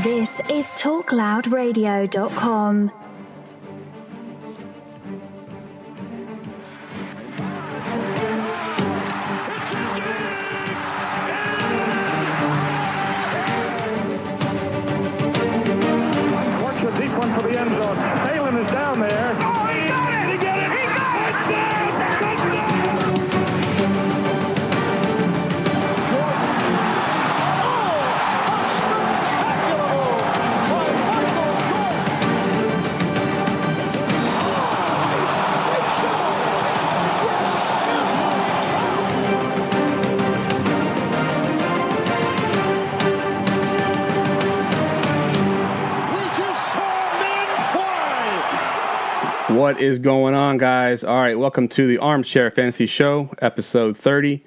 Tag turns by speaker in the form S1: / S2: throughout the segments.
S1: This is TalkLoudRadio.com.
S2: Watch the deep one for the end zone. Phelan is down there. Oh, he got it! He got it! He got it!
S3: What is going on, guys? All right, welcome to the Armchair Fantasy Show, episode 30,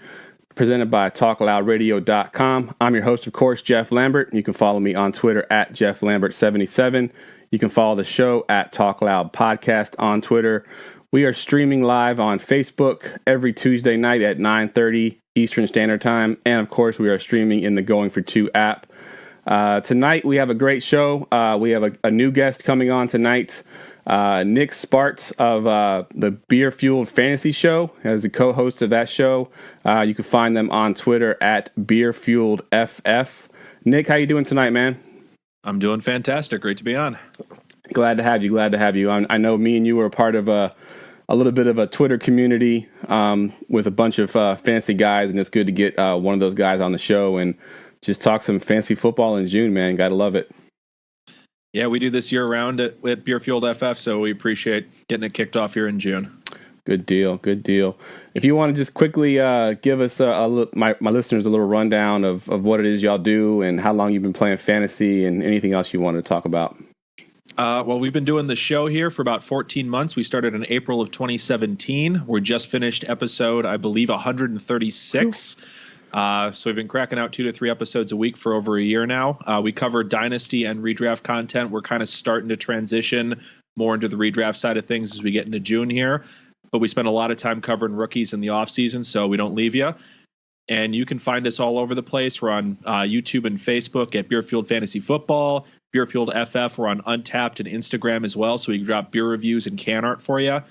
S3: presented by TalkLoudRadio.com. I'm your host, of course, Jeff Lambert. You can follow me on Twitter at JeffLambert77. You can follow the show at TalkLoud Podcast on Twitter. We are streaming live on Facebook every Tuesday night at 9:30 Eastern Standard Time. And, of course, we are streaming in the Going for Two app. Tonight, we have a great show. We have a new guest coming on tonight. Nick Spartz of the Beer Fueled Fantasy Show as the co-host of that show. You can find them on Twitter at BeerFueledFF. Nick, how you doing tonight, man?
S4: I'm doing fantastic. Great to be on.
S3: Glad to have you. I know me and you were a part of a little bit of a Twitter community with a bunch of fantasy guys, and it's good to get one of those guys on the show and just talk some fantasy football in June, man. Gotta love it.
S4: Yeah, we do this year round at Beer Fueled FF, so we appreciate getting it kicked off here in June.
S3: Good deal. If you want to just quickly give us my listeners a little rundown of what it is y'all do and how long you've been playing fantasy and anything else you want to talk about.
S4: Well, we've been doing the show here for about 14 months. We started in April of 2017. We just finished episode, I believe, 136. So we've been cracking out 2 to 3 episodes a week for over a year now. We cover dynasty and redraft content. We're kind of starting to transition more into the redraft side of things as we get into June here. But we spend a lot of time covering rookies in the offseason, so we don't leave you. And you can find us all over the place. We're on YouTube and Facebook at Beer Fueled Fantasy Football, Beer Fueled FF. We're on Untapped and Instagram as well, so we can drop beer reviews and can art for you.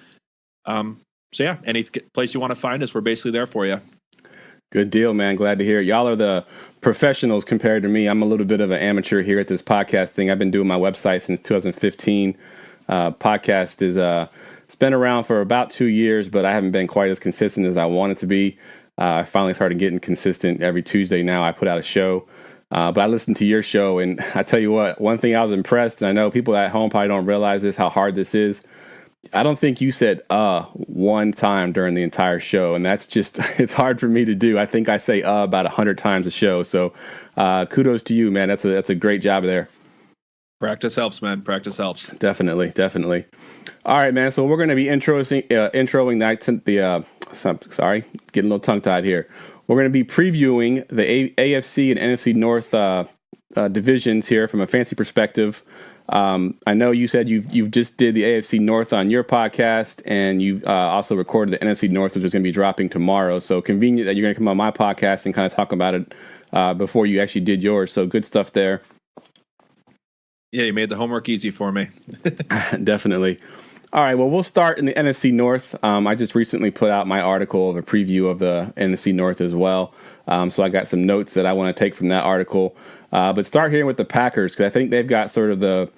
S4: So yeah, any place you want to find us, we're basically there for you.
S3: Good deal, man. Glad to hear it. Y'all are the professionals compared to me. I'm a little bit of an amateur here at this podcast thing. I've been doing my website since 2015. Podcast is it's been around for about 2 years, but I haven't been quite as consistent as I wanted to be. I finally started getting consistent every Tuesday now. I put out a show, but I listened to your show, and I tell you what, one thing I was impressed, and I know people at home probably don't realize this, how hard this is. I don't think you said one time during the entire show, and that's just, it's hard for me to do. I think I say about 100 times a show, so kudos to you, man. That's a great job there.
S4: Practice helps, man. Practice helps.
S3: Definitely. All right, man, so we're going to be introing sorry, getting a little tongue-tied here. We're going to be previewing the AFC and NFC North divisions here from a fantasy perspective. I know you said you've just did the AFC North on your podcast, and you've also recorded the NFC North, which is going to be dropping tomorrow. So convenient that you're going to come on my podcast and kind of talk about it before you actually did yours. So good stuff there.
S4: Yeah, you made the homework easy for me.
S3: Definitely. All right, well, we'll start in the NFC North. I just recently put out my article of a preview of the NFC North as well. So I got some notes that I want to take from that article. But start here with the Packers, because I think they've got sort of the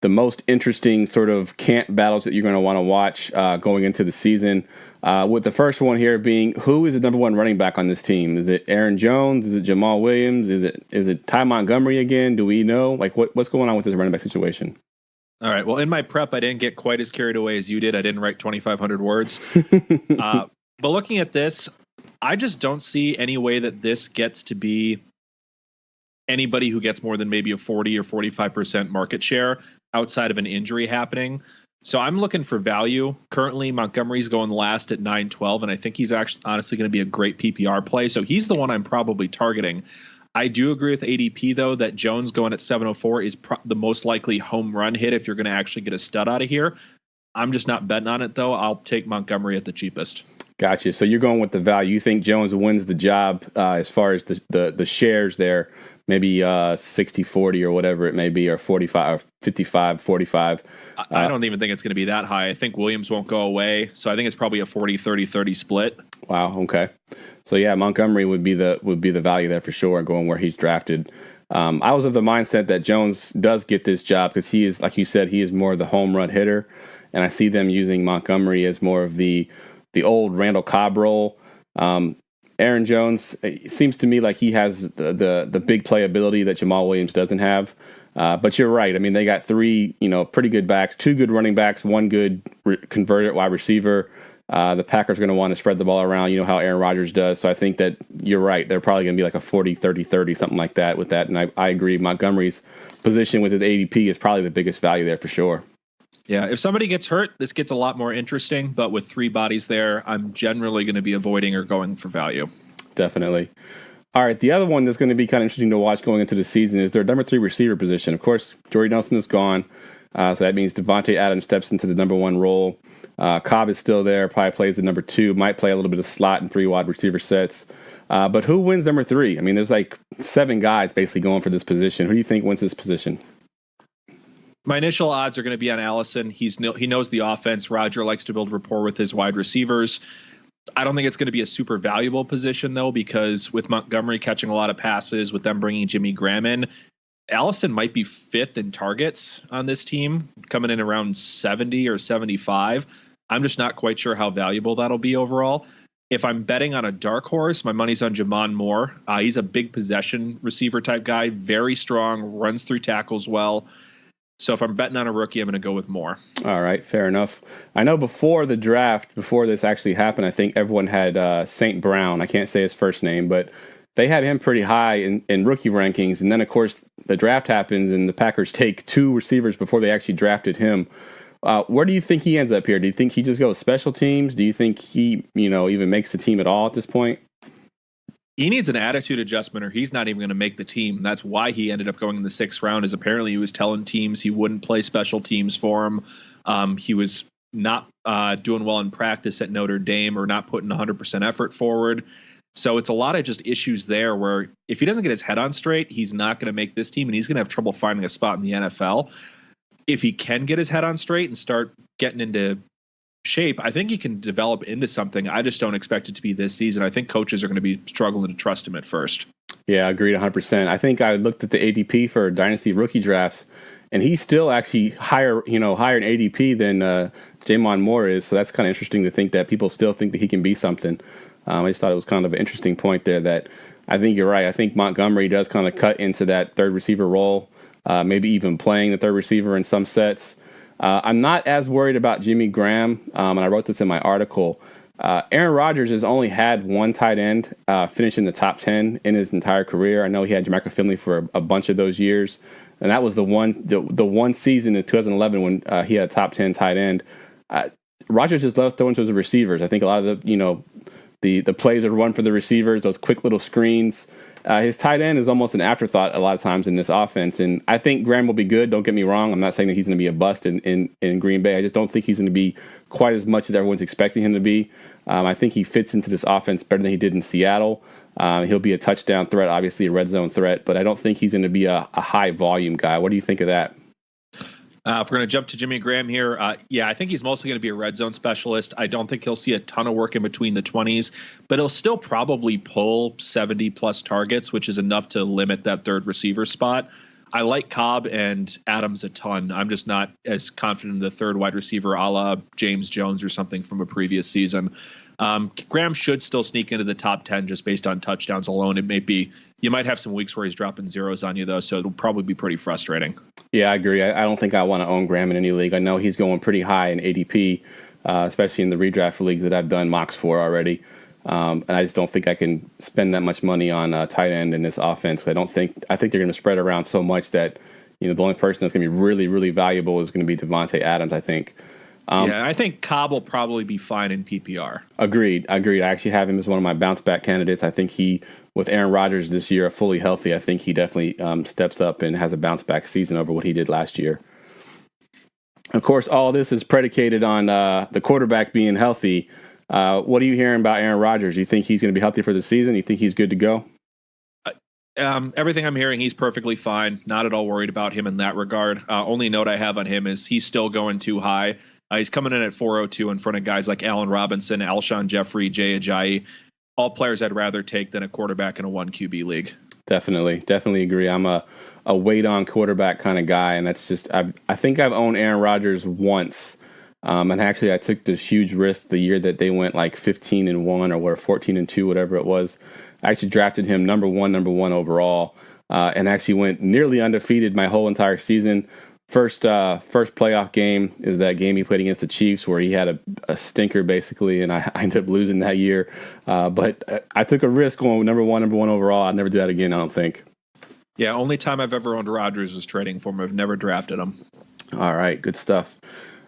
S3: most interesting sort of camp battles that you're going to want to watch going into the season. With the first one here being, who is the number one running back on this team? Is it Aaron Jones? Is it Jamal Williams? Is it Ty Montgomery again? Do we know? Like, what's going on with this running back situation?
S4: All right. Well, in my prep, I didn't get quite as carried away as you did. I didn't write 2,500 words. But looking at this, I just don't see any way that this gets to be anybody who gets more than maybe a 40 or 45% market share outside of an injury happening. So I'm looking for value. Currently, Montgomery's going last at 912, and I think he's actually honestly going to be a great PPR play. So he's the one I'm probably targeting. I do agree with ADP, though, that Jones going at 704 is the most likely home run hit if you're going to actually get a stud out of here. I'm just not betting on it, though. I'll take Montgomery at the cheapest.
S3: Gotcha. So you're going with the value. You think Jones wins the job as far as the shares there, maybe 60-40 or whatever it may be, or 45 or 55-45.
S4: I don't even think it's going to be that high. I think Williams won't go away, so I think it's probably a 40-30-30 split.
S3: Wow. Okay. So yeah, Montgomery would be the value there for sure, going where he's drafted. I was of the mindset that Jones does get this job because he is, like you said, he is more of the home run hitter, and I see them using Montgomery as more of the old Randall Cobb role. Aaron Jones, it seems to me like he has the big playability that Jamal Williams doesn't have. But you're right. I mean, they got three, pretty good backs, two good running backs, one good converted wide receiver. The Packers are going to want to spread the ball around. You know how Aaron Rodgers does. So I think that you're right. They're probably going to be like a 40-30-30, something like that with that. And I agree. Montgomery's position with his ADP is probably the biggest value there for sure.
S4: Yeah, if somebody gets hurt, this gets a lot more interesting. But with three bodies there, I'm generally going to be avoiding or going for value.
S3: Definitely. All right, the other one that's going to be kind of interesting to watch going into the season is their number 3 receiver position. Of course, Jordy Nelson is gone, so that means Devontae Adams steps into the number 1 role. Cobb is still there, probably plays the number 2, might play a little bit of slot and 3 wide receiver sets. But who wins number 3? I mean, there's like 7 guys basically going for this position. Who do you think wins this position?
S4: My initial odds are going to be on Allison. He knows the offense. Roger likes to build rapport with his wide receivers. I don't think it's going to be a super valuable position, though, because with Montgomery catching a lot of passes, with them bringing Jimmy Graham in, Allison might be 5th in targets on this team, coming in around 70 or 75. I'm just not quite sure how valuable that'll be overall. If I'm betting on a dark horse, my money's on Jamon Moore. He's a big possession receiver type guy, very strong, runs through tackles well. So if I'm betting on a rookie, I'm going to go with Moore. All
S3: right, fair enough. I know before the draft, before this actually happened, I think everyone had St. Brown. I can't say his first name, but they had him pretty high in rookie rankings. And then, of course, the draft happens and the Packers take 2 receivers before they actually drafted him. Where do you think he ends up here? Do you think he just goes special teams? Do you think he, even makes the team at all at this point?
S4: He needs an attitude adjustment or he's not even going to make the team. That's why he ended up going in the 6th round, is apparently he was telling teams he wouldn't play special teams for him. He was not doing well in practice at Notre Dame or not putting 100% effort forward. So it's a lot of just issues there where if he doesn't get his head on straight, he's not going to make this team and he's going to have trouble finding a spot in the NFL. If he can get his head on straight and start getting into shape, I think he can develop into something. I just don't expect it to be this season. I think coaches are going to be struggling to trust him at first.
S3: Yeah, I agreed 100%. I think I looked at the ADP for Dynasty rookie drafts, and he's still actually higher in ADP than Jamon Moore is. So that's kind of interesting to think that people still think that he can be something. I just thought it was kind of an interesting point there that I think you're right. I think Montgomery does kind of cut into that third receiver role, maybe even playing the third receiver in some sets. I'm not as worried about Jimmy Graham, and I wrote this in my article. Aaron Rodgers has only had one tight end finish in the top 10 in his entire career. I know he had Jermichael Finley for a bunch of those years, and that was the one season in 2011 when he had a top 10 tight end. Rodgers just loves throwing to his receivers. I think a lot of the plays are run for the receivers, those quick little screens. His tight end is almost an afterthought a lot of times in this offense, and I think Graham will be good. Don't get me wrong. I'm not saying that he's going to be a bust in Green Bay. I just don't think he's going to be quite as much as everyone's expecting him to be. I think he fits into this offense better than he did in Seattle. He'll be a touchdown threat, obviously a red zone threat, but I don't think he's going to be a high volume guy. What do you think of that?
S4: If we're going to jump to Jimmy Graham here, I think he's mostly going to be a red zone specialist. I don't think he'll see a ton of work in between the 20s, but he'll still probably pull 70-plus targets, which is enough to limit that third receiver spot. I like Cobb and Adams a ton. I'm just not as confident in the third wide receiver a la James Jones or something from a previous season. Graham should still sneak into the top 10 just based on touchdowns alone. You might have some weeks where he's dropping zeros on you, though, so it'll probably be pretty frustrating. Yeah,
S3: I agree. I don't think I want to own Graham in any league. I know he's going pretty high in ADP, especially in the redraft leagues that I've done mocks for already. And I just don't think I can spend that much money on tight end in this offense. I think they're going to spread around so much that the only person that's going to be really, really valuable is going to be Devontae Adams, I think.
S4: I think Cobb will probably be fine in PPR.
S3: Agreed. I actually have him as one of my bounce back candidates. I think with Aaron Rodgers this year fully healthy, I think he definitely steps up and has a bounce back season over what he did last year. Of course, all this is predicated on the quarterback being healthy. What are you hearing about Aaron Rodgers? Do you think he's going to be healthy for the season? Do you think he's good to go?
S4: Everything I'm hearing, he's perfectly fine. Not at all worried about him in that regard. Only note I have on him is he's still going too high. He's coming in at 402 in front of guys like Allen Robinson, Alshon Jeffrey, Jay Ajayi, all players I'd rather take than a quarterback in a 1 QB league.
S3: Definitely agree. I'm a wait on quarterback kind of guy, and that's just I think I've owned Aaron Rodgers once, and actually I took this huge risk the year that they went like 15-1 or 14-2, whatever it was. I actually drafted him number one overall, and actually went nearly undefeated my whole entire season. First playoff game is that game he played against the Chiefs where he had a stinker basically, and I ended up losing that year. But I took a risk going with number one overall. I'd never do that again, I don't think.
S4: Yeah, only time I've ever owned Rodgers was trading for him. I've never drafted him.
S3: All right, good stuff.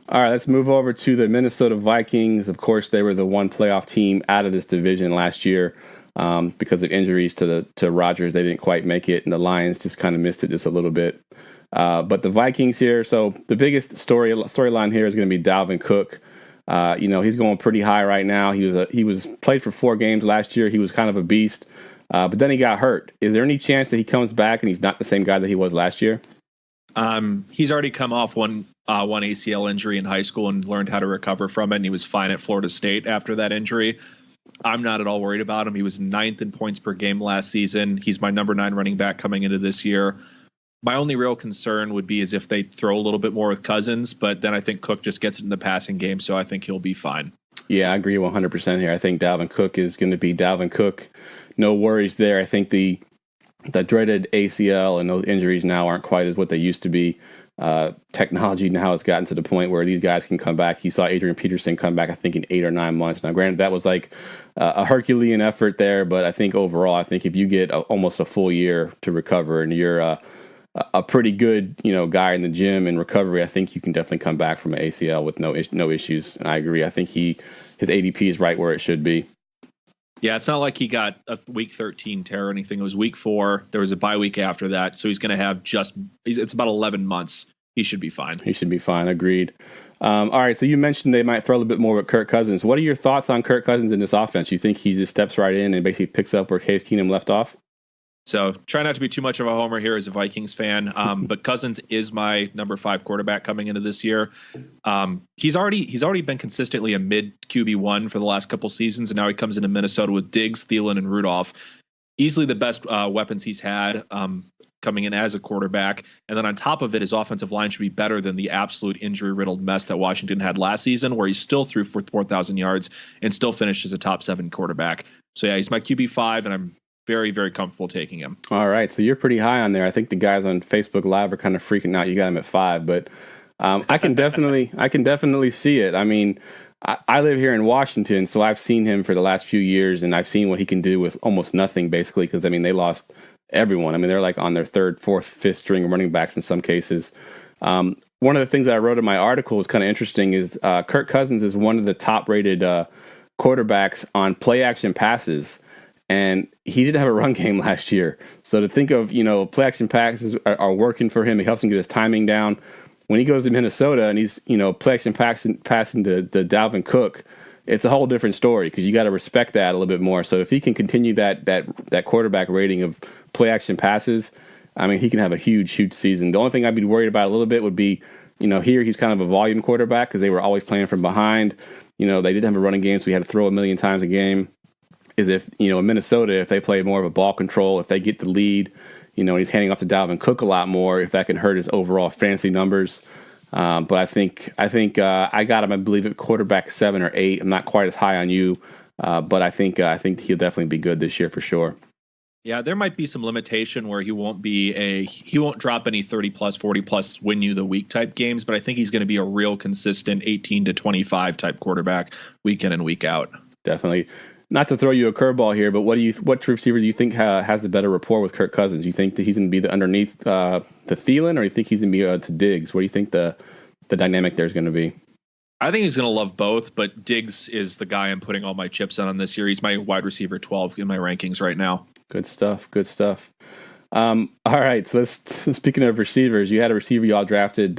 S3: All right, let's move over to the Minnesota Vikings. Of course, they were the one playoff team out of this division last year. Because of injuries to Rodgers, they didn't quite make it, and the Lions just kind of missed it just a little bit. But the Vikings here, so the biggest storyline here is going to be Dalvin Cook. He's going pretty high right now. He was played for 4 games last year. He was kind of a beast, but then he got hurt. Is there any chance that he comes back and he's not the same guy that he was last year?
S4: He's already come off one ACL injury in high school and learned how to recover from it, and he was fine at Florida State after that injury. I'm not at all worried about him. He was 9th in points per game last season. He's my number 9 running back coming into this year. My only real concern would be is if they throw a little bit more with Cousins, but then I think Cook just gets it in the passing game, so I think he'll be fine.
S3: Yeah, I agree 100% here. I think Dalvin Cook is going to be Dalvin Cook. No worries there. I think the dreaded ACL and those injuries now aren't quite as what they used to be. Technology now has gotten to the point where these guys can come back. You saw Adrian Peterson come back, I think, in 8 or 9 months. Now, granted, that was like a Herculean effort there, but I think overall, I think if you get almost a full year to recover and you're a pretty good guy in the gym and recovery, I think you can definitely come back from an ACL with no issues. And I agree. I think his ADP is right where it should be.
S4: Yeah, it's not like he got a week 13 tear or anything. It was week 4. There was a bye week after that. So he's going to have it's about 11 months. He should be fine.
S3: He should be fine. Agreed. All right. So you mentioned they might throw a little bit more with Kirk Cousins. What are your thoughts on Kirk Cousins in this offense? You think he just steps right in and basically picks up where Case Keenum left off?
S4: So try not to be too much of a homer here as a Vikings fan, but Cousins is my number 5 quarterback coming into this year. He's already been consistently a mid QB1 for the last couple seasons, and now he comes into Minnesota with Diggs, Thielen, and Rudolph. Easily the best weapons he's had coming in as a quarterback. And then on top of it, his offensive line should be better than the absolute injury-riddled mess that Washington had last season, where he still threw for 4,000 yards and still finished as a top 7 quarterback. So yeah, he's my QB5, and I'm very, very comfortable taking him. All
S3: right, so you're pretty high on there. I think the guys on Facebook Live are kind of freaking out. You got him at 5, but I can definitely see it. I mean, I live here in Washington, so I've seen him for the last few years, and I've seen what he can do with almost nothing, basically, because, I mean, they lost everyone. I mean, they're like on their 3rd, 4th, 5th string running backs in some cases. One of the things that I wrote in my article was kind of interesting is Kirk Cousins is one of the top-rated quarterbacks on play-action passes. And he didn't have a run game last year. So to think of, play action passes are working for him. It helps him get his timing down. When he goes to Minnesota and he's, play action passing to Dalvin Cook, it's a whole different story because you got to respect that a little bit more. So if he can continue that quarterback rating of play action passes, I mean, he can have a huge season. The only thing I'd be worried about a little bit would be, here he's kind of a volume quarterback because they were always playing from behind. They didn't have a running game, so he had to throw a million times a game. Is if, in Minnesota, if they play more of a ball control, if they get the lead, and he's handing off to Dalvin Cook a lot more, if that can hurt his overall fantasy numbers. But I think I got him, I believe, at quarterback 7 or 8. I'm not quite as high on you, but I think he'll definitely be good this year for sure.
S4: Yeah, there might be some limitation where he won't drop any 30 plus, 40 plus win you the week type games, but I think he's going to be a real consistent 18 to 25 type quarterback week in and week out.
S3: Definitely. Not to throw you a curveball here, but what receiver do you think has the better rapport with Kirk Cousins? Do you think that he's going to be underneath the Thielen, or do you think he's going to be to Diggs? What do you think the dynamic there is going to be?
S4: I think he's going to love both, but Diggs is the guy I'm putting all my chips on this year. He's my wide receiver 12 in my rankings right now.
S3: Good stuff. All right, so speaking of receivers, you had a receiver y'all drafted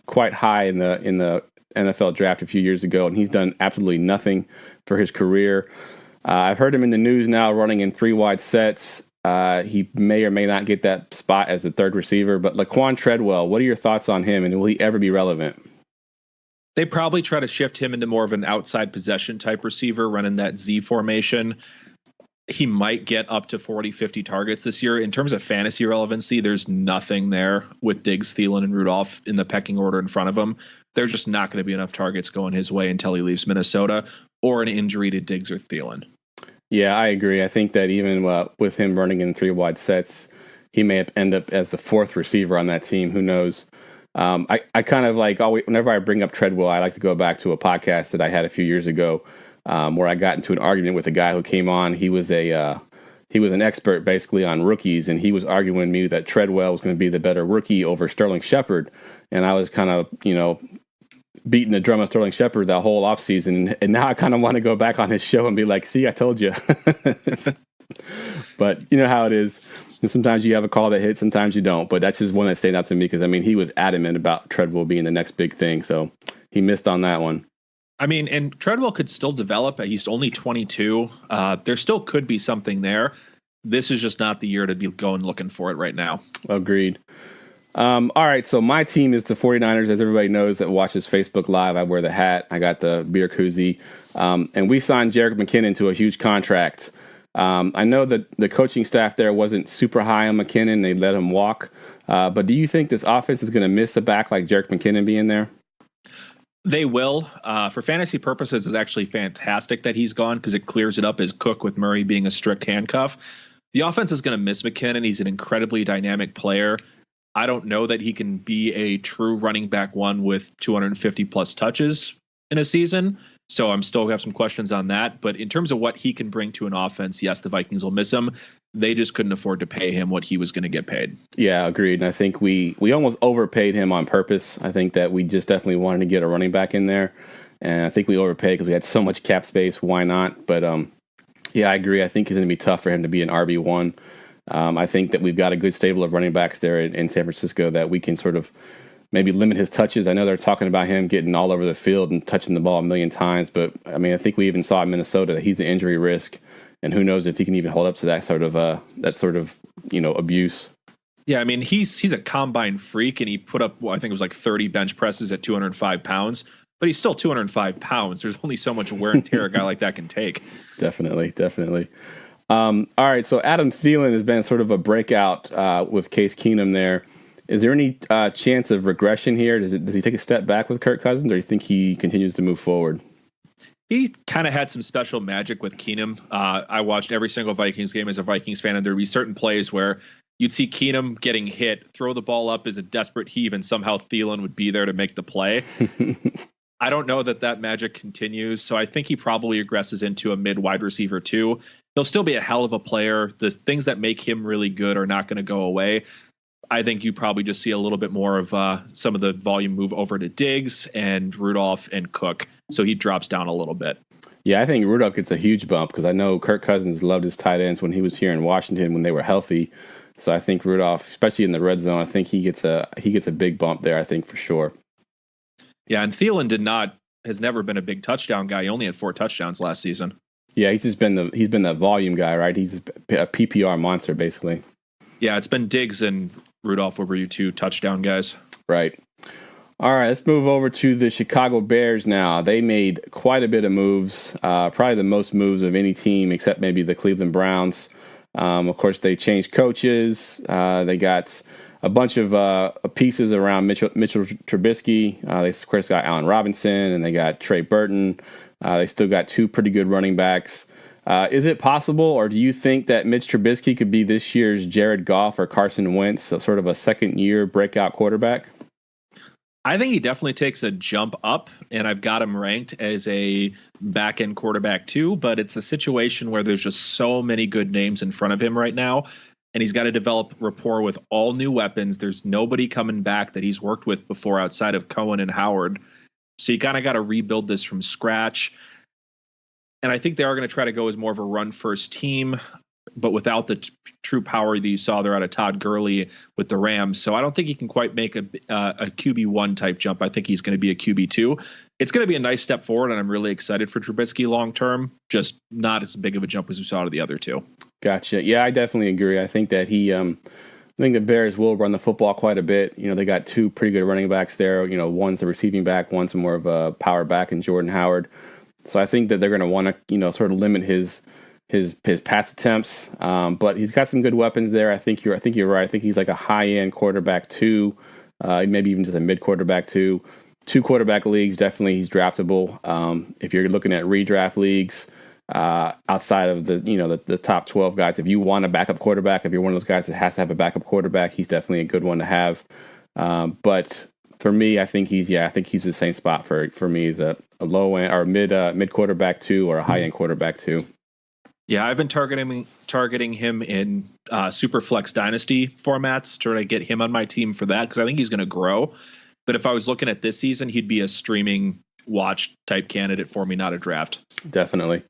S3: quite high in the NFL draft a few years ago, and he's done absolutely nothing for his career. I've heard him in the news now running in 3 wide sets. He may or may not get that spot as the third receiver. But Laquan Treadwell, what are your thoughts on him, and will he ever be relevant?
S4: They probably try to shift him into more of an outside possession type receiver, running that Z formation. He might get up to 40, 50 targets this year. In terms of fantasy relevancy, there's nothing there with Diggs, Thielen, and Rudolph in the pecking order in front of him. There's just not going to be enough targets going his way until he leaves Minnesota or an injury to Diggs or Thielen.
S3: Yeah, I agree. I think that even with him running in 3 wide sets, he may end up as the 4th receiver on that team. Who knows? I kind of always, whenever I bring up Treadwell, I like to go back to a podcast that I had a few years ago where I got into an argument with a guy who came on. He was an expert basically on rookies, and he was arguing with me that Treadwell was going to be the better rookie over Sterling Shepard. And I was kind of, beating the drum of Sterling Shepard that whole offseason. And now I kind of want to go back on his show and be like, see, I told you. But you know how it is. Sometimes you have a call that hits, sometimes you don't. But that's just one that stayed out to me because, he was adamant about Treadwell being the next big thing. So he missed on that one.
S4: And Treadwell could still develop. He's only 22. There still could be something there. This is just not the year to be going looking for it right now.
S3: Agreed. All right, so my team is the 49ers. As everybody knows that watches Facebook Live, I wear the hat. I got the beer koozie. And we signed Jerick McKinnon to a huge contract. I know that the coaching staff there wasn't super high on McKinnon. They let him walk. But do you think this offense is going to miss a back like Jerick McKinnon being there?
S4: They will. For fantasy purposes, it's actually fantastic that he's gone because it clears it up as Cook with Murray being a strict handcuff. The offense is going to miss McKinnon. He's an incredibly dynamic player. I don't know that he can be a true running back one with 250 plus touches in a season. So I'm still have some questions on that. But in terms of what he can bring to an offense, yes, the Vikings will miss him. They just couldn't afford to pay him what he was going to get paid. Yeah,
S3: agreed. And I think we almost overpaid him on purpose. I think that we just definitely wanted to get a running back in there. And I think we overpaid because we had so much cap space. Why not? But yeah, I agree. I think it's going to be tough for him to be an RB1. I think that we've got a good stable of running backs there in San Francisco that we can sort of maybe limit his touches. I know they're talking about him getting all over the field and touching the ball a million times, but I think we even saw in Minnesota that he's an injury risk, and who knows if he can even hold up to that sort of abuse.
S4: Yeah, he's a combine freak, and he put up I think it was like 30 bench presses at 205 pounds, but he's still 205 pounds. There's only so much wear and tear a guy like that can take.
S3: Definitely. All right, so Adam Thielen has been sort of a breakout with Case Keenum there. Is there any chance of regression here? Does he take a step back with Kirk Cousins, or do you think he continues to move forward?
S4: He kind of had some special magic with Keenum. I watched every single Vikings game as a Vikings fan, and there would be certain plays where you'd see Keenum getting hit, throw the ball up as a desperate heave, and somehow Thielen would be there to make the play. I don't know that magic continues, so I think he probably regresses into a mid-wide receiver too. He'll still be a hell of a player. The things that make him really good are not going to go away. I think you probably just see a little bit more of some of the volume move over to Diggs and Rudolph and Cook, so he drops down a little bit.
S3: Yeah, I think Rudolph gets a huge bump because I know Kirk Cousins loved his tight ends when he was here in Washington when they were healthy. So I think Rudolph, especially in the red zone, I think he gets a big bump there, I think, for sure.
S4: Yeah, and Thielen has never been a big touchdown guy. He only had 4 touchdowns last season.
S3: Yeah, he's been the volume guy, right? He's a PPR monster, basically.
S4: Yeah, it's been Diggs and Rudolph over you 2 touchdown guys.
S3: Right. All right, let's move over to the Chicago Bears now. They made quite a bit of moves, probably the most moves of any team except maybe the Cleveland Browns. Of course, they changed coaches. They got a bunch of pieces around Mitchell Trubisky. They, of course, got Allen Robinson, and they got Trey Burton. They still got 2 pretty good running backs. Is it possible, or do you think that Mitch Trubisky could be this year's Jared Goff or Carson Wentz, so sort of a second-year breakout quarterback?
S4: I think he definitely takes a jump up, and I've got him ranked as a back-end quarterback too, but it's a situation where there's just so many good names in front of him right now, and he's got to develop rapport with all new weapons. There's nobody coming back that he's worked with before outside of Cohen and Howard. So you kind of got to rebuild this from scratch. And I think they are going to try to go as more of a run-first team. but without the true power that you saw there out of Todd Gurley with the Rams. So I don't think he can quite make a QB1 type jump. I think he's going to be a QB2. It's going to be a nice step forward, and I'm really excited for Trubisky long term. Just not as big of a jump as we saw to the other two.
S3: Gotcha. Yeah, I definitely agree. I think that I think the Bears will run the football quite a bit. They got two pretty good running backs there. One's a receiving back, one's more of a power back in Jordan Howard. So I think that they're going to want to, sort of limit his pass attempts. But he's got some good weapons there. I think you're right. I think he's like a high-end quarterback 2, maybe even just a mid-quarterback 2. 2 quarterback leagues, definitely he's draftable. If you're looking at redraft leagues, outside of the top 12 guys, if you want a backup quarterback, if you're one of those guys that has to have a backup quarterback, he's definitely a good one to have. But for me, I think he's the same spot for me as a low end or mid quarterback 2 or a high end quarterback 2.
S4: Yeah, I've been targeting him in Superflex Dynasty formats, trying to get him on my team for that because I think he's going to grow. But if I was looking at this season, he'd be a streaming watch type candidate for me, not a draft. Definitely.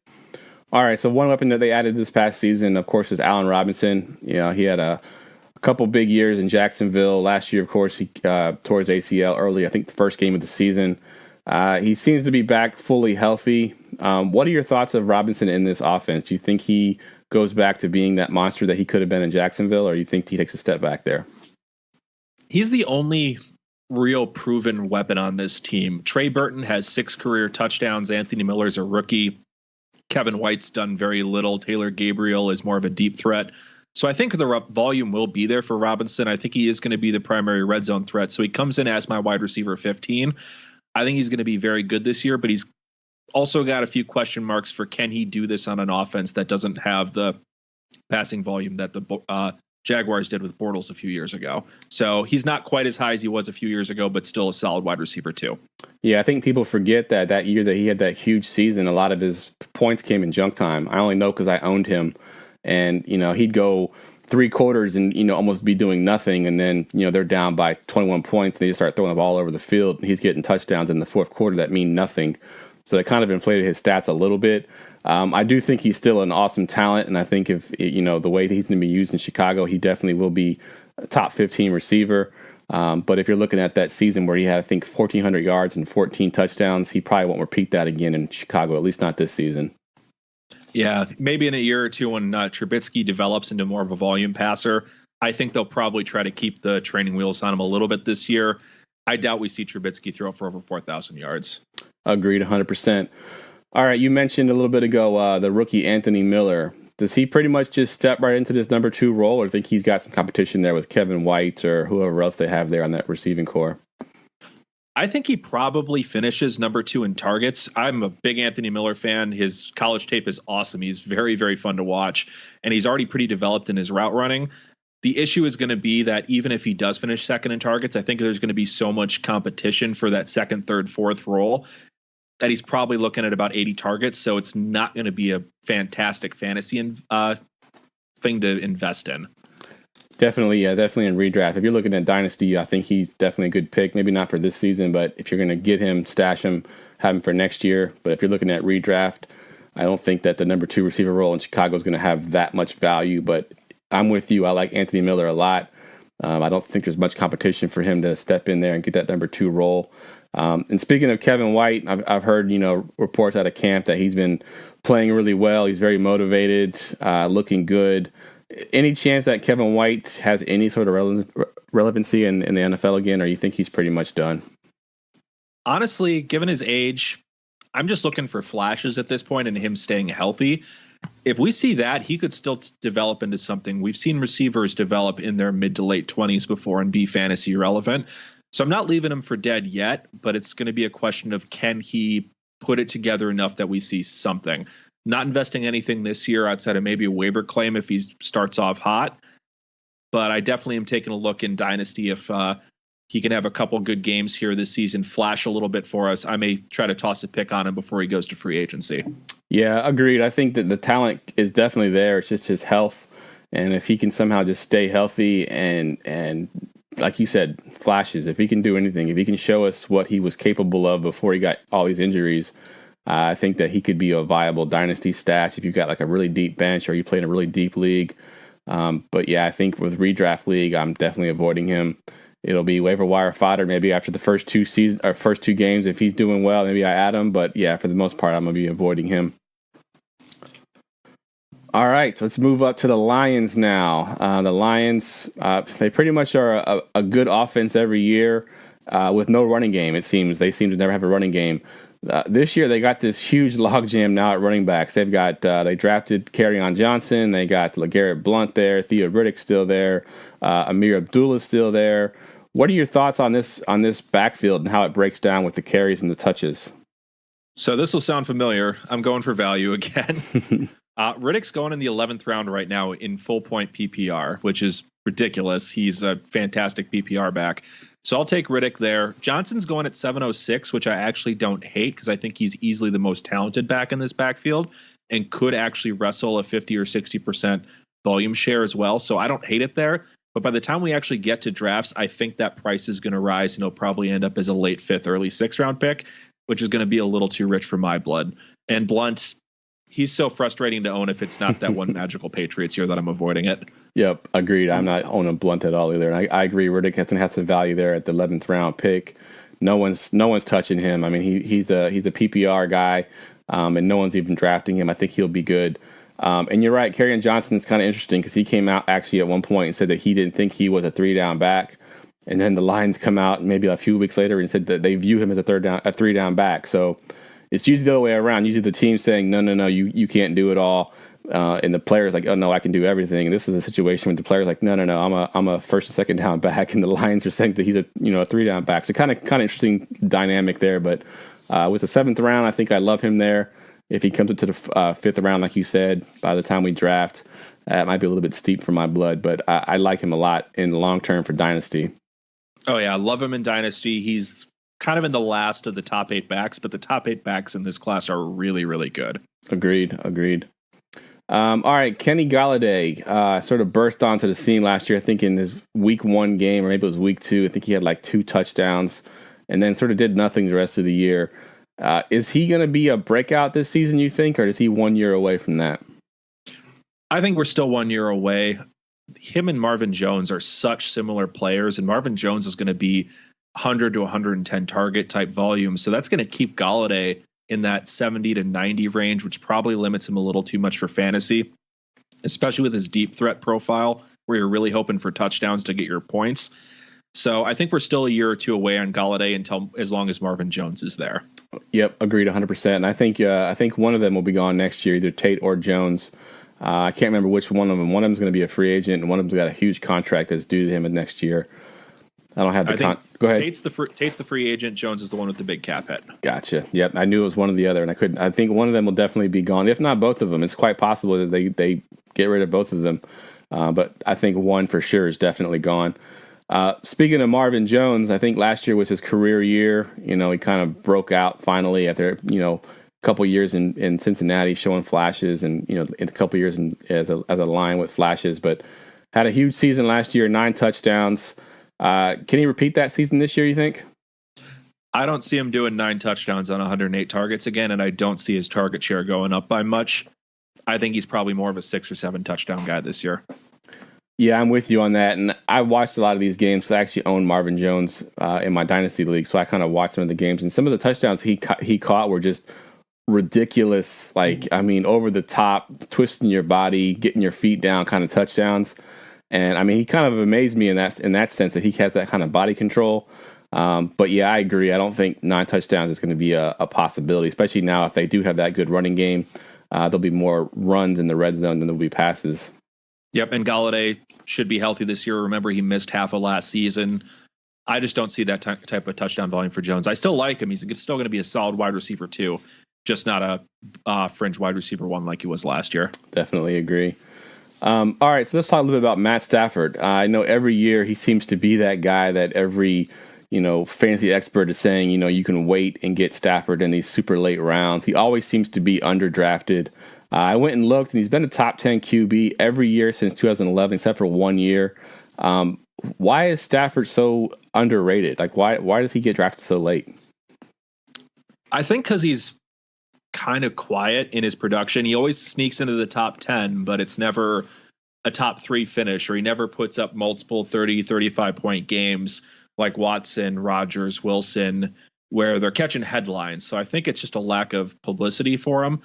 S3: All right, so one weapon that they added this past season, of course, is Allen Robinson. He had a couple big years in Jacksonville. Last year, of course, he tore his ACL early, I think the first game of the season. He seems to be back fully healthy. What are your thoughts of Robinson in this offense? Do you think he goes back to being that monster that he could have been in Jacksonville, or do you think he takes a step back there?
S4: He's the only real proven weapon on this team. Trey Burton has 6 career touchdowns. Anthony Miller's a rookie. Kevin White's done very little. Taylor Gabriel is more of a deep threat. So I think the volume will be there for Robinson. I think he is going to be the primary red zone threat. So he comes in as my wide receiver 15. I think he's going to be very good this year, but he's also got a few question marks for can he do this on an offense that doesn't have the passing volume that the Jaguars did with Bortles a few years ago. So he's not quite as high as he was a few years ago, but still a solid wide receiver too.
S3: Yeah, I think people forget that year that he had that huge season, a lot of his points came in junk time. I only know because I owned him. And, he'd go 3 quarters and, almost be doing nothing. And then, they're down by 21 points and they just start throwing the ball all over the field. And he's getting touchdowns in the fourth quarter that mean nothing. So it kind of inflated his stats a little bit. I do think he's still an awesome talent. And I think if, the way that he's going to be used in Chicago, he definitely will be a top 15 receiver. But if you're looking at that season where he had, I think, 1,400 yards and 14 touchdowns, he probably won't repeat that again in Chicago, at least not this season.
S4: Yeah, maybe in a year or two when Trubisky develops into more of a volume passer, I think they'll probably try to keep the training wheels on him a little bit this year. I doubt we see Trubisky throw for over 4,000 yards.
S3: Agreed, 100%. All right, you mentioned a little bit ago the rookie Anthony Miller. Does he pretty much just step right into this number 2 role, or do you think he's got some competition there with Kevin White or whoever else they have there on that receiving core?
S4: I think he probably finishes number 2 in targets. I'm a big Anthony Miller fan. His college tape is awesome. He's very, very fun to watch, and he's already pretty developed in his route running. The issue is going to be that even if he does finish second in targets, I think there's going to be so much competition for that second, third, fourth role that he's probably looking at about 80 targets. So it's not going to be a fantastic fantasy thing to invest in.
S3: Definitely in redraft. If you're looking at Dynasty, I think he's definitely a good pick. Maybe not for this season, but if you're going to get him, stash him, have him for next year. But if you're looking at redraft, I don't think that the number 2 receiver role in Chicago is going to have that much value. But I'm with you. I like Anthony Miller a lot. I don't think there's much competition for him to step in there and get that number 2 role. And speaking of Kevin White, I've heard reports out of camp that he's been playing really well. He's very motivated, looking good. Any chance that Kevin White has any sort of relevancy in the NFL again, or you think he's pretty much done?
S4: Honestly, given his age, I'm just looking for flashes at this point and him staying healthy. If we see that, he could still develop into something. We've seen receivers develop in their mid to late 20s before and be fantasy relevant. So I'm not leaving him for dead yet, but it's going to be a question of can he put it together enough that we see something. Not investing anything this year outside of maybe a waiver claim if he starts off hot. But I definitely am taking a look in Dynasty if he can have a couple good games here this season, flash a little bit for us. I may try to toss a pick on him before he goes to free agency. Yeah, agreed. I think that the talent is definitely there. It's just his health. And if he can somehow just stay healthy and like you said, flashes, if he can do anything, if he can show us what he was capable of before he got all these injuries,
S3: I think that he could be a viable dynasty stash if you've got like a really deep bench or you play in a really deep league. But yeah, I think with redraft league, I'm definitely avoiding him. It'll be waiver wire fodder maybe after the first two games. If he's doing well, maybe I add him. But yeah, for the most part, I'm going to be avoiding him. All right, let's move up to the Lions now. The Lions, they pretty much are a good offense every year with no running game, it seems. They seem to never have a running game. This year, they got this huge logjam now at running backs. They drafted Kerryon Johnson. They got LeGarrette Blount there. Theo Riddick's still there. Amir Abdullah's still there. What are your thoughts on this backfield and how it breaks down with the carries and the touches?
S4: So this will sound familiar. I'm going for value again. Riddick's going in the 11th round right now in full point PPR, which is ridiculous. He's a fantastic PPR back. So I'll take Riddick there. Johnson's going at 706, which I actually don't hate because I think he's easily the most talented back in this backfield and could actually wrestle a 50 or 60% volume share as well. So I don't hate it there. But by the time we actually get to drafts, I think that price is going to rise and he'll probably end up as a late 5th, early 6th round pick, which is going to be a little too rich for my blood. And Blount, he's so frustrating to own if it's not that one magical Patriots year that I'm avoiding it.
S3: Yep, agreed. I'm not owning Blount at all either. And I agree. Riddick has some value there at the 11th round pick. No one's touching him. I mean, he's a PPR guy, and no one's even drafting him. I think he'll be good. And you're right. Kerryon Johnson is kind of interesting because he came out actually at one point and said that he didn't think he was a 3-down back. And then the Lions come out maybe a few weeks later and said that they view him as a 3-down back. So it's usually the other way around. Usually the team's saying, no, you can't do it all. And the player's like, oh, no, I can do everything. And this is a situation where the player's like, no, I'm a first and second down back. And the Lions are saying that he's a 3-down back. So kind of interesting dynamic there. But with the 7th round, I think I love him there. If he comes up to the 5th round, like you said, by the time we draft, it might be a little bit steep for my blood. But I like him a lot in the long term for Dynasty.
S4: Oh, yeah. I love him in Dynasty. He's kind of in the last of the top 8 backs, but the top 8 backs in this class are really, really good. Agreed.
S3: All right, Kenny Golladay sort of burst onto the scene last year, I think in his week 1 game, or maybe it was week 2. I think he had like 2 touchdowns and then sort of did nothing the rest of the year. Is he going to be a breakout this season, you think, or is he 1 year away from that?
S4: I think we're still 1 year away. Him and Marvin Jones are such similar players, and Marvin Jones is going to be 100 to 110 target type volume. So that's going to keep Golladay in that 70 to 90 range, which probably limits him a little too much for fantasy, especially with his deep threat profile, where you're really hoping for touchdowns to get your points. So I think we're still a year or 2 away on Golladay as long as Marvin Jones is there.
S3: Yep, agreed 100%. And I think one of them will be gone next year, either Tate or Jones. I can't remember which one of them. One of them is going to be a free agent, and one of them's got a huge contract that's due to him next year. I don't have the Go ahead.
S4: Tate's the free agent. Jones is the one with the big cap hit.
S3: Gotcha. Yep, I knew it was one or the other, and I think one of them will definitely be gone. If not both of them, it's quite possible that they get rid of both of them. But I think one for sure is definitely gone. Speaking of Marvin Jones, I think last year was his career year. He kind of broke out finally after a couple years in Cincinnati showing flashes, and in a couple years as a line with flashes, but had a huge season last year, 9 touchdowns. Can he repeat that season this year, you think?
S4: I don't see him doing 9 touchdowns on 108 targets again, and I don't see his target share going up by much. I think he's probably more of a 6 or 7 touchdown guy this year.
S3: Yeah, I'm with you on that. And I watched a lot of these games. I actually own Marvin Jones in my Dynasty League, so I kind of watched some of the games. And some of the touchdowns he caught were just ridiculous, over the top, twisting your body, getting your feet down kind of touchdowns. And, he kind of amazed me in that sense that he has that kind of body control. But, yeah, I agree. I don't think 9 touchdowns is going to be a possibility, especially now if they do have that good running game. There'll be more runs in the red zone than there'll be passes.
S4: Yep, and Golladay should be healthy this year. Remember, he missed half of last season. I just don't see that type of touchdown volume for Jones. I still like him. He's still going to be a solid wide receiver, too, just not a fringe wide receiver 1 like he was last year.
S3: Definitely agree. All right, so let's talk a little bit about Matt Stafford. I know every year he seems to be that guy that every fantasy expert is saying, you can wait and get Stafford in these super late rounds. He always seems to be underdrafted. I went and looked, and he's been a top 10 QB every year since 2011, except for 1 year. Why is Stafford so underrated? Why does he get drafted so late?
S4: I think because he's kind of quiet in his production. He always sneaks into the top 10, but it's never a top 3 finish, or he never puts up multiple 30, 35-point games like Watson, Rodgers, Wilson, where they're catching headlines. So I think it's just a lack of publicity for him.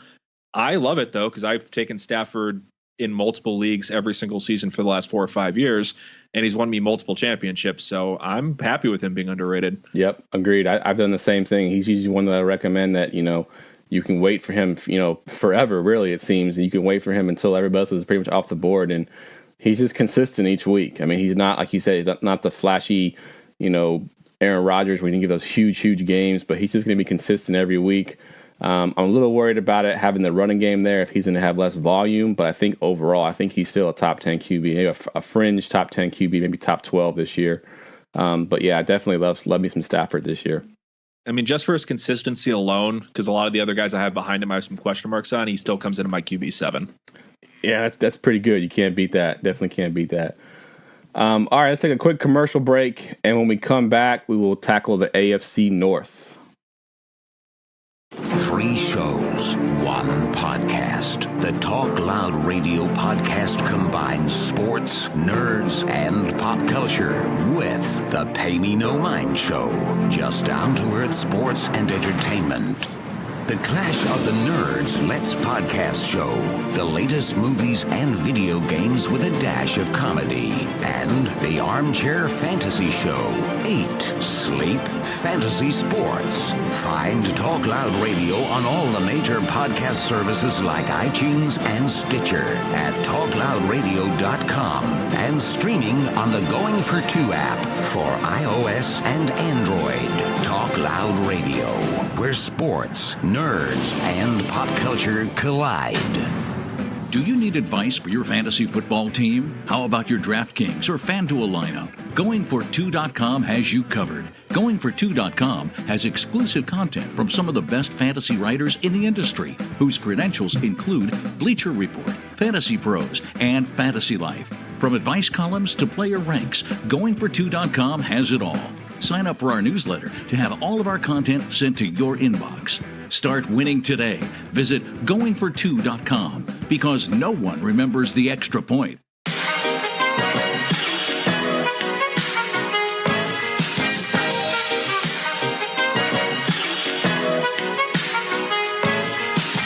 S4: I love it, though, because I've taken Stafford in multiple leagues every single season for the last 4 or 5 years, and he's won me multiple championships. So I'm happy with him being underrated.
S3: Yep, agreed. I've done the same thing. He's usually one that I recommend that, you can wait for him, forever, really, it seems. You can wait for him until everybody else is pretty much off the board, and he's just consistent each week. I mean, he's not, like you said, he's not the flashy, Aaron Rodgers where he can give those huge games, but he's just going to be consistent every week. I'm a little worried about it having the running game there if he's going to have less volume, but I think overall, he's still a top 10 QB, maybe a fringe top 10 QB, maybe top 12 this year. But yeah, I definitely love me some Stafford this year.
S4: I mean, just for his consistency alone, because a lot of the other guys I have behind him I have some question marks on, he still comes into my QB7.
S3: Yeah, that's pretty good. You can't beat that. Definitely can't beat that. All right, let's take a quick commercial break, and when we come back, we will tackle the AFC North.
S1: 3 shows, 1 podcast. The Talk Loud Radio podcast combines sports, nerds, and pop culture with the Pay Me No Mind Show. Just down-to-earth sports and entertainment. The Clash of the Nerds Let's Podcast Show. The latest movies and video games with a dash of comedy. And the Armchair Fantasy Show. 8. Sleep, Fantasy Sports. Find Talk Loud Radio on all the major podcast services like iTunes and Stitcher at TalkLoudRadio.com and streaming on the Going for 2 app for iOS and Android. Talk Loud Radio, where sports, nerds, and pop culture collide.
S5: Do you need advice for your fantasy football team? How about your DraftKings or FanDuel lineup? Going42.com has you covered. Going42.com has exclusive content from some of the best fantasy writers in the industry, whose credentials include Bleacher Report, Fantasy Pros, and Fantasy Life. From advice columns to player ranks, Going42.com has it all. Sign up for our newsletter to have all of our content sent to your inbox. Start winning today. Visit Going42.com, because no one remembers the extra point.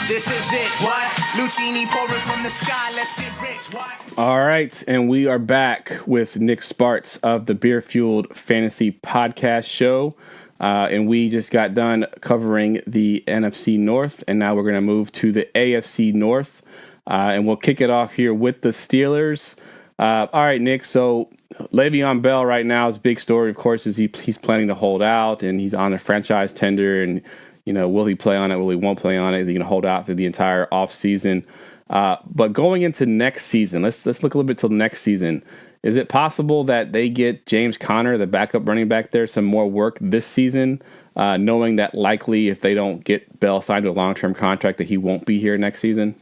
S6: This is it. What? Lucini pouring from the sky. Let's get rich. What?
S3: All right, and we are back with Nick Spartz of the Beer Fueled Fantasy Podcast Show. And we just got done covering the NFC North, and now we're going to move to the AFC North. And we'll kick it off here with the Steelers. All right, Nick, so Le'Veon Bell right now, his big story, of course, is he's planning to hold out, and he's on a franchise tender, and will he play on it? Will he won't play on it? Is he going to hold out through the entire offseason? But going into next season, let's look a little bit till next season. Is it possible that they get James Conner, the backup running back there, some more work this season, knowing that likely if they don't get Bell signed to a long-term contract that he won't be here next season?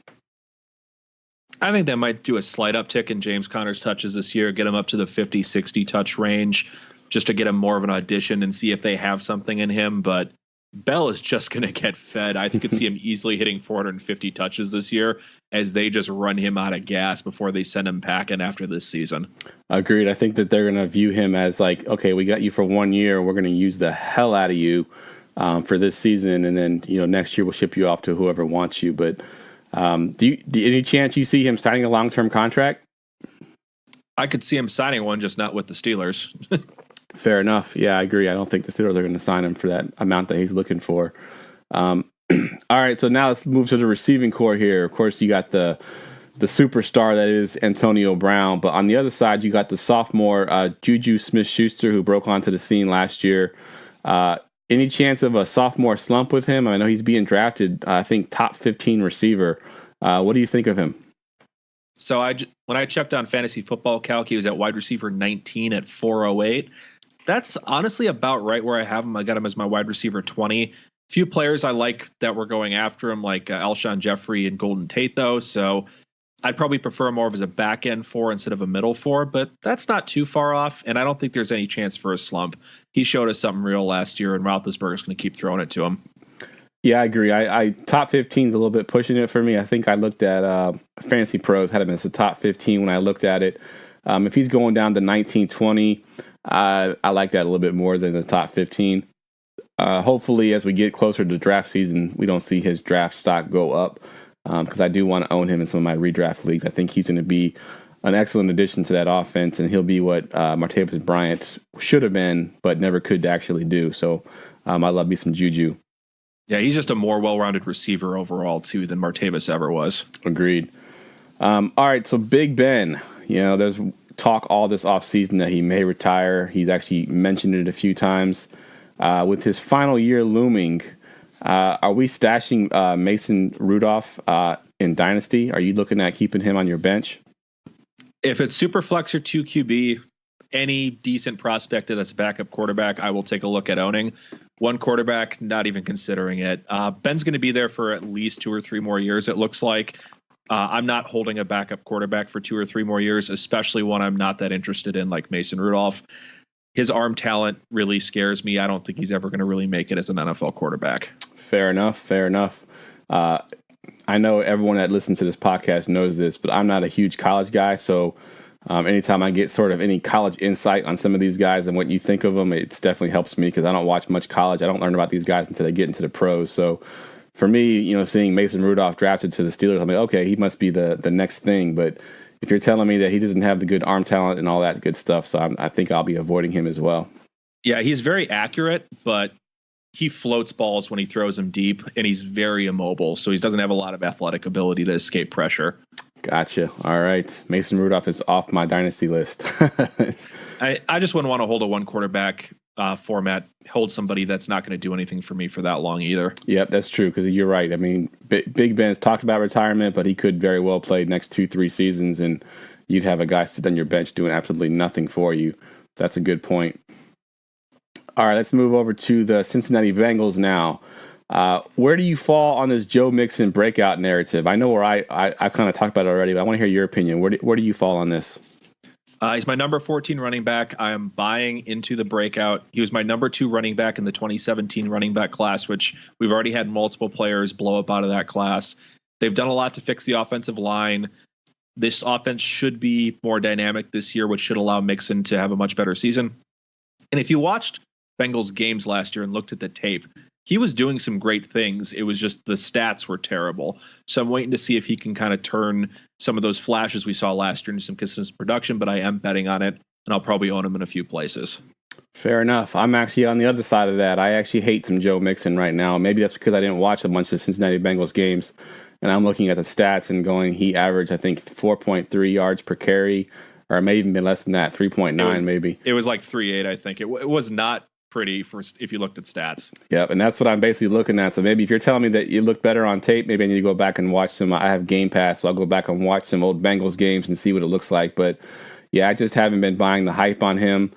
S4: I think they might do a slight uptick in James Conner's touches this year, get him up to the 50, 60 touch range, just to get him more of an audition and see if they have something in him. But Bell is just going to get fed. I could see him easily hitting 450 touches this year as they just run him out of gas before they send him packing after this season.
S3: Agreed. I think that they're going to view him as like, okay, we got you for 1 year. We're going to use the hell out of you for this season. And then, next year we'll ship you off to whoever wants you. But do any chance you see him signing a long-term contract?
S4: I could see him signing one, just not with the Steelers.
S3: Fair enough. Yeah, I agree. I don't think the Steelers are going to sign him for that amount that he's looking for. All right, so now let's move to the receiving core here. Of course, you got the superstar that is Antonio Brown, but on the other side, you got the sophomore JuJu Smith-Schuster, who broke onto the scene last year. Any chance of a sophomore slump with him? I know he's being drafted, I think, top 15 receiver. What do you think of him?
S4: So when I checked on Fantasy Football Calc, he was at wide receiver 19 at 408. That's honestly about right where I have him. I got him as my wide receiver 20. Few players I like that were going after him, like Alshon Jeffrey and Golden Tate, though. So I'd probably prefer more of as a back end 4 instead of a middle 4, but that's not too far off. And I don't think there's any chance for a slump. He showed us something real last year, and Roethlisberger's going to keep throwing it to him.
S3: Yeah, I agree. I top 15 is a little bit pushing it for me. I think I looked at Fantasy Pros, had him as the top 15 when I looked at it. If he's going down to 19, 20, I like that a little bit more than the top 15. Hopefully, as we get closer to draft season, we don't see his draft stock go up because I do want to own him in some of my redraft leagues. I think he's going to be an excellent addition to that offense, and he'll be what Martavis Bryant should have been, but never could actually do. So I love me some JuJu.
S4: Yeah, he's just a more well-rounded receiver overall, too, than Martavis ever was.
S3: Agreed. All right, so Big Ben, there's talk all this offseason that he may retire. He's actually mentioned it a few times. With his final year looming, are we stashing Mason Rudolph in Dynasty? Are you looking at keeping him on your bench?
S4: If it's Superflex or 2QB, any decent prospect that's a backup quarterback, I will take a look at owning. One quarterback, not even considering it. Ben's going to be there for at least 2 or 3 more years, it looks like. I'm not holding a backup quarterback for 2 or 3 more years, especially one I'm not that interested in, like Mason Rudolph. His arm talent really scares me. I don't think he's ever going to really make it as an NFL quarterback.
S3: Fair enough. I know everyone that listens to this podcast knows this, but I'm not a huge college guy, so anytime I get sort of any college insight on some of these guys and what you think of them, it definitely helps me because I don't watch much college. I don't learn about these guys until they get into the pros. So for me, seeing Mason Rudolph drafted to the Steelers, I'm like, okay, he must be the next thing. But if you're telling me that he doesn't have the good arm talent and all that good stuff, so I think I'll be avoiding him as well.
S4: Yeah, he's very accurate, but he floats balls when he throws them deep, and he's very immobile, so he doesn't have a lot of athletic ability to escape pressure.
S3: Gotcha. All right. Mason Rudolph is off my dynasty list.
S4: I just wouldn't want to hold a one quarterback format, hold somebody that's not going to do anything for me for that long either.
S3: Yep, that's true, because you're right. I mean, Big Ben's talked about retirement, but he could very well play next 2-3 seasons, and you'd have a guy sit on your bench doing absolutely nothing for you. That's a good point. All right, let's move over to the Cincinnati Bengals now. Where do you fall on this Joe Mixon breakout narrative? I know where I kind of talked about it already, but I want to hear your opinion. Where do you fall on this?
S4: He's my number 14 running back. I am buying into the breakout. He was my number 2 running back in the 2017 running back class, which we've already had multiple players blow up out of that class. They've done a lot to fix the offensive line. This offense should be more dynamic this year, which should allow Mixon to have a much better season. And if you watched Bengals games last year and looked at the tape, he was doing some great things. It was just the stats were terrible. So I'm waiting to see if he can kind of turn some of those flashes we saw last year into some consistent production, but I am betting on it, and I'll probably own him in a few places.
S3: Fair enough. I'm actually on the other side of that. I actually hate some Joe Mixon right now. Maybe that's because I didn't watch a bunch of Cincinnati Bengals games, and I'm looking at the stats and going, he averaged, I think, 4.3 yards per carry, or it may even be less than that, 3.9 maybe.
S4: It was like 3.8, I think. It was not pretty if you looked at stats.
S3: Yep, and that's what I'm basically looking at. So maybe if you're telling me that you look better on tape, maybe I need to go baback and watch some. I have Game Pass, so I'll go back and watch some old Bengals games and see what it looks like. But yeah, I just haven't been buying the hype on him.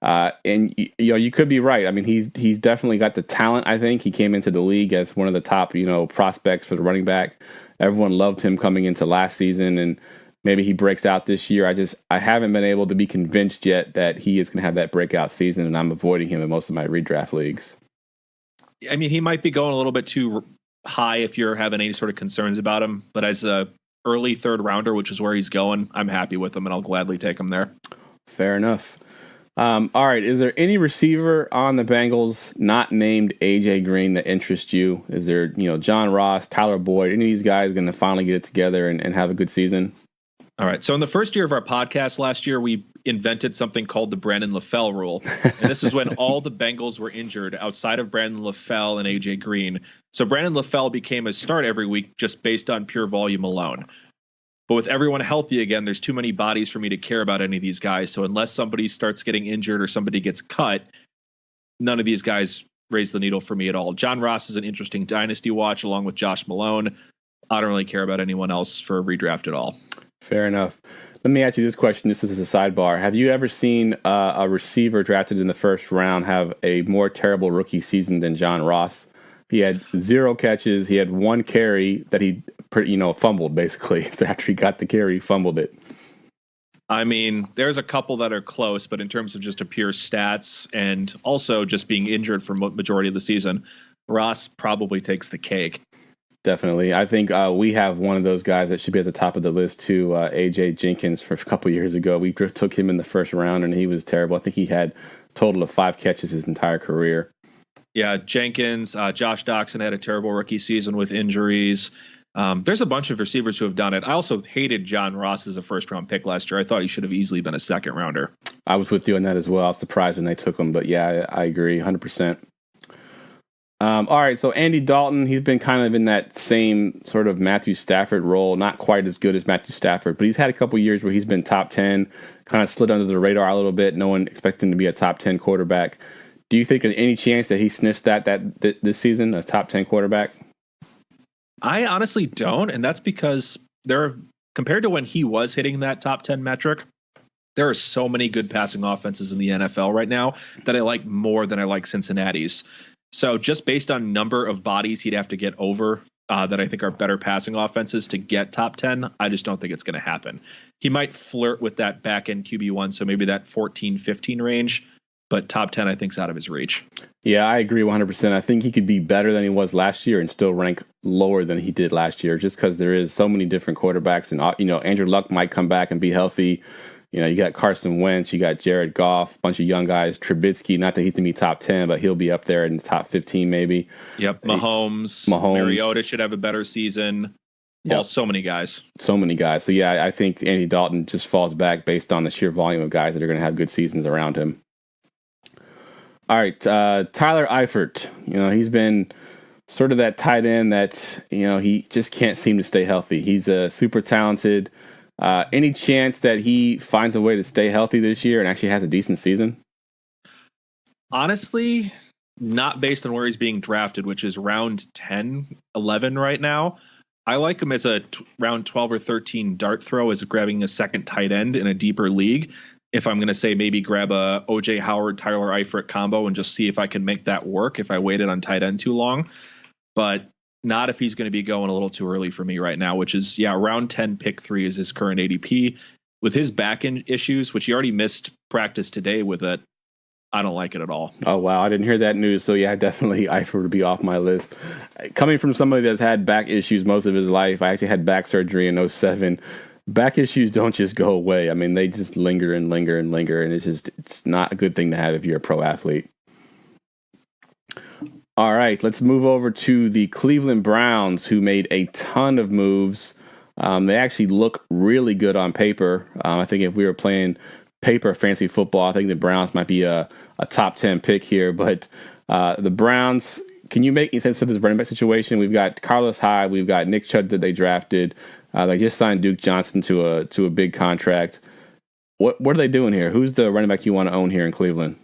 S3: And you could be right. I mean, he's definitely got the talent. I think he came into the league as one of the top prospects for the running back. Everyone loved him coming into last season, and maybe he breaks out this year. I haven't been able to be convinced yet that he is going to have that breakout season, and I'm avoiding him in most of my redraft leagues.
S4: I mean, he might be going a little bit too high if you're having any sort of concerns about him, but as a early 3rd rounder, which is where he's going, I'm happy with him, and I'll gladly take him there.
S3: Fair enough. All right, is there any receiver on the Bengals not named A.J. Green that interests you? Is there, John Ross, Tyler Boyd, any of these guys going to finally get it together and have a good season?
S4: All right. So in the first year of our podcast last year, we invented something called the Brandon LaFell rule. And this is when all the Bengals were injured outside of Brandon LaFell and A.J. Green. So Brandon LaFell became a start every week just based on pure volume alone. But with everyone healthy again, there's too many bodies for me to care about any of these guys. So unless somebody starts getting injured or somebody gets cut, none of these guys raise the needle for me at all. John Ross is an interesting dynasty watch along with Josh Malone. I don't really care about anyone else for redraft at all.
S3: Fair enough. Let me ask you this question. This is a sidebar. Have you ever seen a receiver drafted in the 1st round have a more terrible rookie season than John Ross? He had 0 catches. He had 1 carry that he, fumbled basically. So after he got the carry, he fumbled it.
S4: I mean, there's a couple that are close, but in terms of just a pure stats and also just being injured for majority of the season, Ross probably takes the cake.
S3: Definitely. I think we have one of those guys that should be at the top of the list too, AJ Jenkins from a couple years ago. We took him in the first round, and he was terrible. I think he had a total of 5 catches his entire career.
S4: Yeah, Jenkins, Josh Doxson had a terrible rookie season with injuries. There's a bunch of receivers who have done it. I also hated John Ross as a first-round pick last year. I thought he should have easily been a second-rounder.
S3: I was with you on that as well. I was surprised when they took him, but yeah, I agree 100%. All right, so Andy Dalton, he's been kind of in that same sort of Matthew Stafford role, not quite as good as Matthew Stafford, but he's had a couple years where he's been top 10, kind of slid under the radar a little bit. No one expected him to be a top 10 quarterback. Do you think there's any chance that he sniffs that this season, a top 10 quarterback?
S4: I honestly don't, and that's because compared to when he was hitting that top 10 metric, there are so many good passing offenses in the NFL right now that I like more than I like Cincinnati's. So just based on number of bodies he'd have to get over that I think are better passing offenses to get top 10, I just don't think it's going to happen. He might flirt with that back-end QB1, so maybe that 14-15 range, but top 10 I think is out of his reach.
S3: Yeah, I agree 100%. I think he could be better than he was last year and still rank lower than he did last year just because there is so many different quarterbacks. And, Andrew Luck might come back and be healthy. You got Carson Wentz, you got Jared Goff, a bunch of young guys, Trubisky, not that he's going to be top 10, but he'll be up there in the top 15 maybe.
S4: Yep, Mahomes. Mariota should have a better season. Yep. So many guys. So
S3: yeah, I think Andy Dalton just falls back based on the sheer volume of guys that are going to have good seasons around him. All right, Tyler Eifert, he's been sort of that tight end that, he just can't seem to stay healthy. He's super talented. Any chance that he finds a way to stay healthy this year and actually has a decent season?
S4: Honestly, not based on where he's being drafted, which is round 10, 11 right now. I like him as a round 12 or 13 dart throw as grabbing a second tight end in a deeper league. If I'm going to say maybe grab a O.J. Howard, Tyler Eifert combo and just see if I can make that work if I waited on tight end too long. But not if he's going to be going a little too early for me right now, which is, round 10, pick 3 is his current ADP. With his back end issues, which he already missed practice today with it, I don't like it at all.
S3: Oh, wow. I didn't hear that news. So, yeah, definitely Eifert would be off my list. Coming from somebody that's had back issues most of his life, I actually had back surgery in 2007. Back issues don't just go away. I mean, they just linger and linger and linger, and it's not a good thing to have if you're a pro athlete. All right, let's move over to the Cleveland Browns, who made a ton of moves. They actually look really good on paper. I think if we were playing paper fantasy football, I think the Browns might be a top 10 pick here. But the Browns, can you make sense of this running back situation? We've got Carlos Hyde, we've got Nick Chubb that they drafted. They just signed Duke Johnson to a big contract. What are they doing here? Who's the running back you want to own here in Cleveland?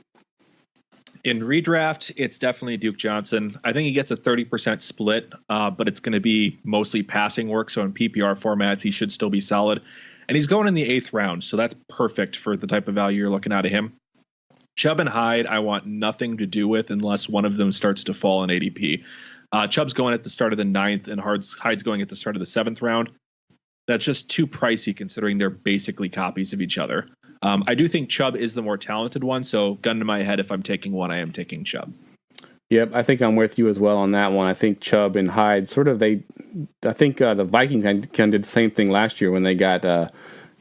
S4: In redraft, it's definitely Duke Johnson. I think he gets a 30% split, but it's going to be mostly passing work. So in PPR formats, he should still be solid. And he's going in the 8th round, so that's perfect for the type of value you're looking out of him. Chubb and Hyde, I want nothing to do with unless one of them starts to fall in ADP. Chubb's going at the start of the 9th, and Hyde's going at the start of the 7th round. That's just too pricey considering they're basically copies of each other. I do think Chubb is the more talented one, so gun to my head, if I'm taking one, I am taking Chubb.
S3: Yep, I think I'm with you as well on that one. I think Chubb and Hyde the Vikings kind of did the same thing last year when they got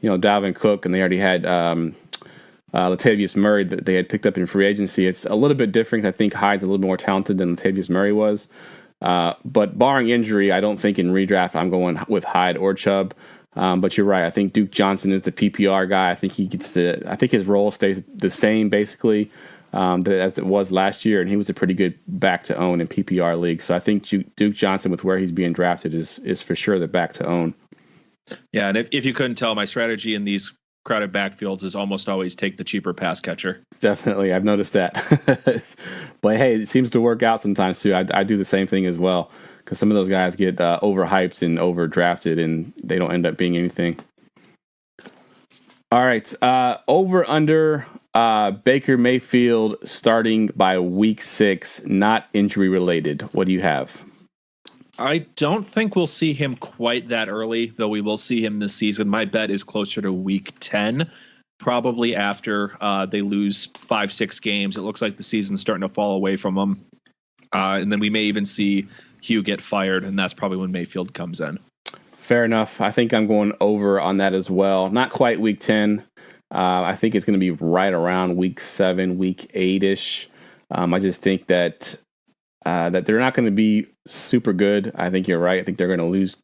S3: Dalvin Cook, and they already had Latavius Murray that they had picked up in free agency. It's a little bit different. I think Hyde's a little bit more talented than Latavius Murray was. But barring injury, I don't think in redraft I'm going with Hyde or Chubb. But you're right. I think Duke Johnson is the PPR guy. I think I think his role stays the same basically as it was last year, and he was a pretty good back to own in PPR leagues. So I think Duke Johnson, with where he's being drafted, is for sure the back to own.
S4: Yeah, and if you couldn't tell, my strategy in these crowded backfields is almost always take the cheaper pass catcher.
S3: Definitely, I've noticed that. But hey, it seems to work out sometimes too. I do the same thing as well, because some of those guys get overhyped and overdrafted, and they don't end up being anything. All right, over under Baker Mayfield starting by week 6, not injury related. What do you have?
S4: I don't think we'll see him quite that early, though we will see him this season. My bet is closer to week 10, probably after they lose 5-6 games. It looks like the season's starting to fall away from them. And then we may even see Hugh get fired, and that's probably when Mayfield comes in.
S3: Fair enough. I think I'm going over on that as well. Not quite week 10. I think it's going to be right around week 7, week 8-ish. I just think that they're not going to be super good. I think you're right. I think they're going to lose,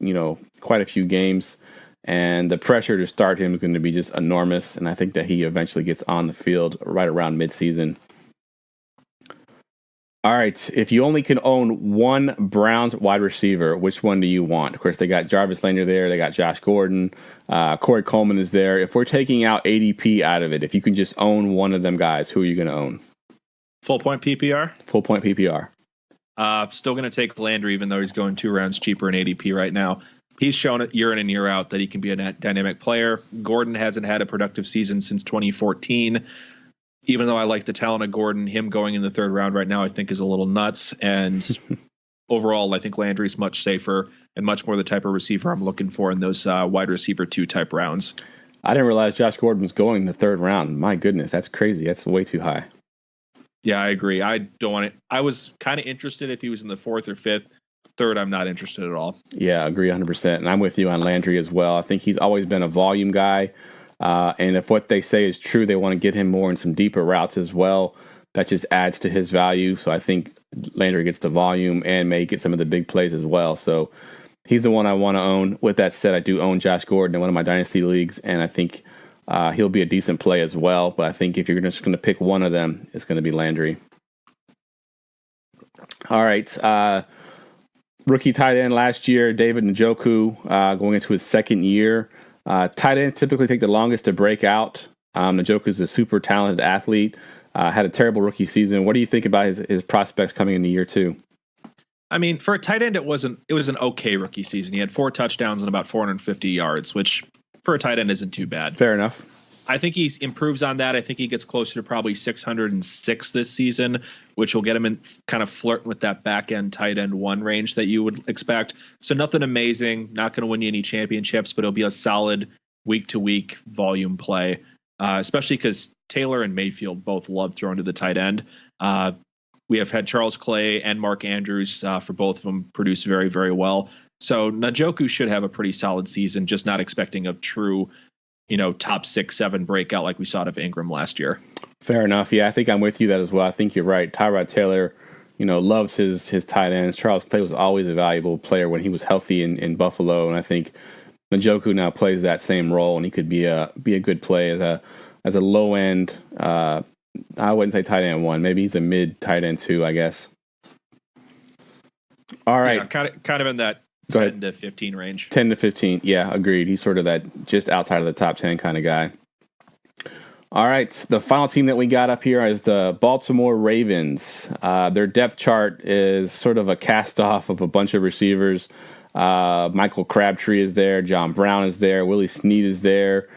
S3: quite a few games. And the pressure to start him is going to be just enormous. And I think that he eventually gets on the field right around midseason. All right. If you only can own one Browns wide receiver, which one do you want? Of course, they got Jarvis Landry there. They got Josh Gordon. Corey Coleman is there. If we're taking out ADP out of it, if you can just own one of them guys, who are you going to own?
S4: Full point PPR?
S3: Full point PPR.
S4: Still going to take Landry, even though he's going 2 rounds cheaper in ADP right now. He's shown it year in and year out that he can be a dynamic player. Gordon hasn't had a productive season since 2014. Even though I like the talent of Gordon, him going in the 3rd round right now I think is a little nuts. And overall, I think Landry's much safer and much more the type of receiver I'm looking for in those wide receiver 2 type rounds.
S3: I didn't realize Josh Gordon was going in the 3rd round. My goodness, that's crazy. That's way too high.
S4: Yeah, I agree. I don't want it. I was kind of interested if he was in the 4th or 5th. 3rd, I'm not interested at all.
S3: Yeah, I agree 100%. And I'm with you on Landry as well. I think he's always been a volume guy. And if what they say is true, they want to get him more in some deeper routes as well. That just adds to his value. So I think Landry gets the volume and may get some of the big plays as well. So he's the one I want to own. With that said, I do own Josh Gordon in one of my dynasty leagues, and I think he'll be a decent play as well. But I think if you're just going to pick one of them, it's going to be Landry. All right. Rookie tight end last year, David Njoku, going into his 2nd year. Tight ends typically take the longest to break out. Njoku is a super talented athlete. Had a terrible rookie season. What do you think about his prospects coming into year 2?
S4: I mean, for a tight end, it was an okay rookie season. He had 4 touchdowns and about 450 yards, which for a tight end isn't too bad.
S3: Fair enough.
S4: I think he improves on that. I think he gets closer to probably 606 this season, which will get him in kind of flirting with that back end tight end 1 range that you would expect. So nothing amazing, not going to win you any championships, but it'll be a solid week to week volume play, especially because Taylor and Mayfield both love throwing to the tight end. We have had Charles Clay and Mark Andrews for both of them produce very, very well. So Njoku should have a pretty solid season, just not expecting a true top 6, 7 breakout like we saw out of Ingram last year.
S3: Fair enough. Yeah, I think I'm with you that as well. I think you're right. Tyrod Taylor, loves his tight ends. Charles Clay was always a valuable player when he was healthy in Buffalo, and I think Njoku now plays that same role, and he could be a good play as a low end. I wouldn't say tight end 1. Maybe he's a mid tight end 2, I guess. All right,
S4: yeah, kind of in that 10 to 15 range.
S3: 10 to 15. Yeah, agreed. He's sort of that just outside of the top 10 kind of guy. All right. The final team that we got up here is the Baltimore Ravens. Their depth chart is sort of a cast off of a bunch of receivers. Michael Crabtree is there. John Brown is there. Willie Snead is there.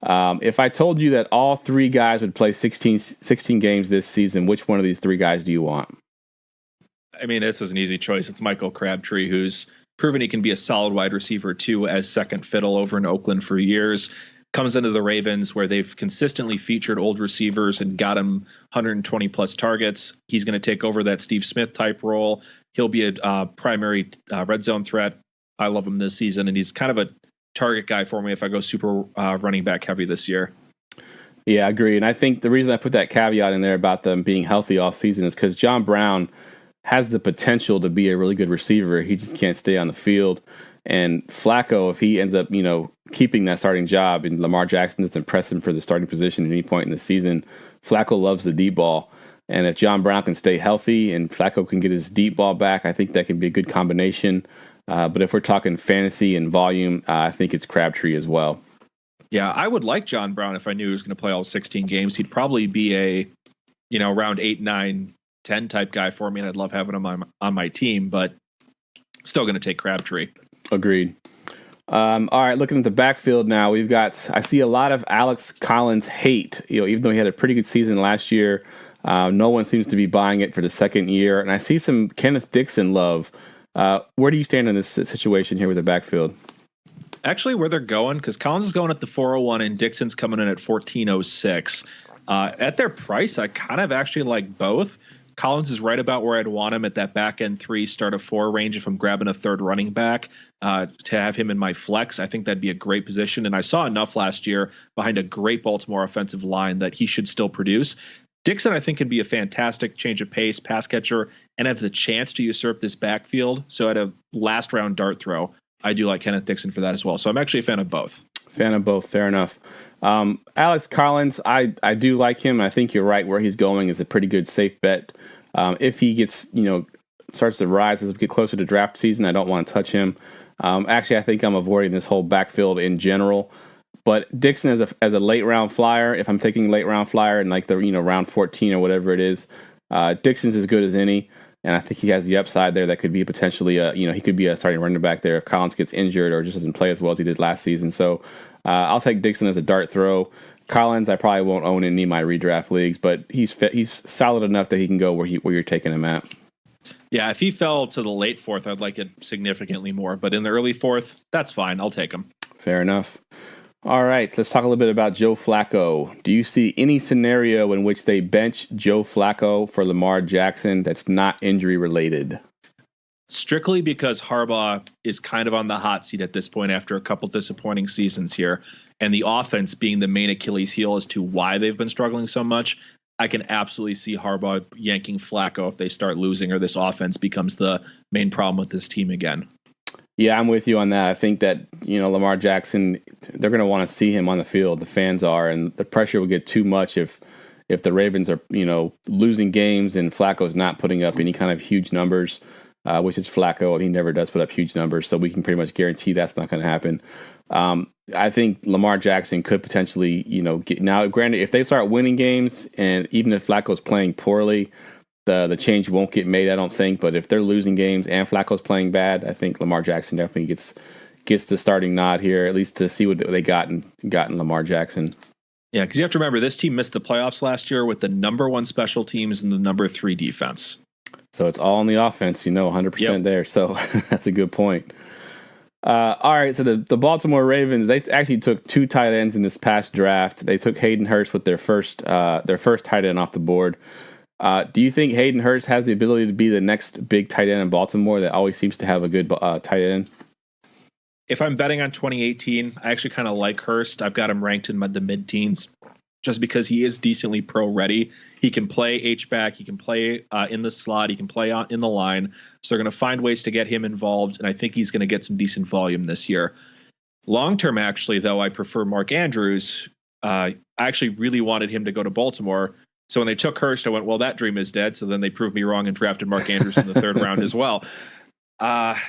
S3: If I told you that all 3 guys would play 16 games this season, which one of these 3 guys do you want?
S4: I mean, this is an easy choice. It's Michael Crabtree, who's proven he can be a solid wide receiver too, as second fiddle over in Oakland for years. Comes into the Ravens where they've consistently featured old receivers and got him 120 plus targets. He's going to take over that Steve Smith type role. He'll be a primary red zone threat. I love him this season, and he's kind of a target guy for me if I go super running back heavy this year.
S3: Yeah, I agree. And I think the reason I put that caveat in there about them being healthy all season is because John Brown has the potential to be a really good receiver. He just can't stay on the field. And Flacco, if he ends up, keeping that starting job and Lamar Jackson doesn't press him for the starting position at any point in the season, Flacco loves the deep ball. And if John Brown can stay healthy and Flacco can get his deep ball back, I think that can be a good combination. But if we're talking fantasy and volume, I think it's Crabtree as well.
S4: Yeah, I would like John Brown if I knew he was going to play all 16 games. He'd probably be a, round 8, 9, 10 type guy for me, and I'd love having him on my team, but still going to take Crabtree.
S3: Agreed. All right, looking at the backfield now, I see a lot of Alex Collins hate, even though he had a pretty good season last year. No one seems to be buying it for the 2nd year. And I see some Kenneth Dixon love. Where do you stand in this situation here with the backfield?
S4: Actually, where they're going, because Collins is going at the 401 and Dixon's coming in at 1406. At their price, I kind of actually like both. Collins is right about where I'd want him at that back end 3, start of 4 range. If I'm grabbing a third running back to have him in my flex, I think that'd be a great position. And I saw enough last year behind a great Baltimore offensive line that he should still produce. Dixon, I think, can be a fantastic change of pace pass catcher and have the chance to usurp this backfield. So at a last round dart throw, I do like Kenneth Dixon for that as well. So I'm actually a fan of both. Fair enough.
S3: Alex Collins, I do like him. I think you're right. Where he's going is a pretty good safe bet. If he gets, starts to rise as we get closer to draft season, I don't want to touch him. Actually, I think I'm avoiding this whole backfield in general. But Dixon as a late round flyer, if I'm taking late round flyer in like the round 14 or whatever it is, Dixon's as good as any, and I think he has the upside there that could be potentially he could be a starting running back there if Collins gets injured or just doesn't play as well as he did last season. So I'll take Dixon as a dart throw. Collins, I probably won't own in any of my redraft leagues, but he's solid enough that he can go where you're taking him at.
S4: Yeah, if he fell to the late 4th, I'd like it significantly more. But in the early 4th, that's fine. I'll take him.
S3: Fair enough. All right, let's talk a little bit about Joe Flacco. Do you see any scenario in which they bench Joe Flacco for Lamar Jackson that's not injury related?
S4: Strictly because Harbaugh is kind of on the hot seat at this point after a couple disappointing seasons here, and the offense being the main Achilles heel as to why they've been struggling so much. I can absolutely see Harbaugh yanking Flacco if they start losing or this offense becomes the main problem with this team again.
S3: Yeah, I'm with you on that. I think that, Lamar Jackson, they're going to want to see him on the field. The fans are, and the pressure will get too much if the Ravens are, losing games and Flacco's not putting up any kind of huge numbers, which is Flacco, and he never does put up huge numbers. So we can pretty much guarantee that's not going to happen. I think Lamar Jackson could potentially, now, granted, if they start winning games, and even if Flacco's playing poorly, the change won't get made, I don't think. But if they're losing games and Flacco's playing bad, I think Lamar Jackson definitely gets the starting nod here, at least to see what they got in Lamar Jackson.
S4: Yeah, because you have to remember, this team missed the playoffs last year with the number 1 special teams and the number 3 defense.
S3: So it's all on the offense, 100% there. So that's a good point. All right, so the Baltimore Ravens, they actually took 2 tight ends in this past draft. They took Hayden Hurst with their first tight end off the board. Do you think Hayden Hurst has the ability to be the next big tight end in Baltimore that always seems to have a good tight end?
S4: If I'm betting on 2018, I actually kind of like Hurst. I've got him ranked in the mid-teens just because he is decently pro-ready. He can play H-back. He can play in the slot. He can play in the line. So they're going to find ways to get him involved, and I think he's going to get some decent volume this year. Long-term, actually, though, I prefer Mark Andrews. I actually really wanted him to go to Baltimore. So when they took Hurst, I went, well, that dream is dead. So then they proved me wrong and drafted Mark Andrews in the 3rd round as well.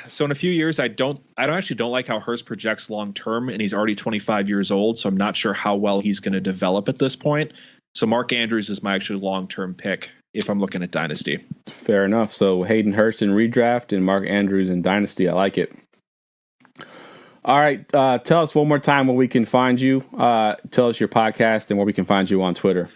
S4: So in a few years, I don't like how Hurst projects long term, and he's already 25 years old. So I'm not sure how well he's going to develop at this point. So Mark Andrews is my actually long term pick if I'm looking at Dynasty.
S3: Fair enough. So Hayden Hurst in redraft and Mark Andrews in Dynasty. I like it. All right. Tell us one more time where we can find you. Tell us your podcast and where we can find you on Twitter.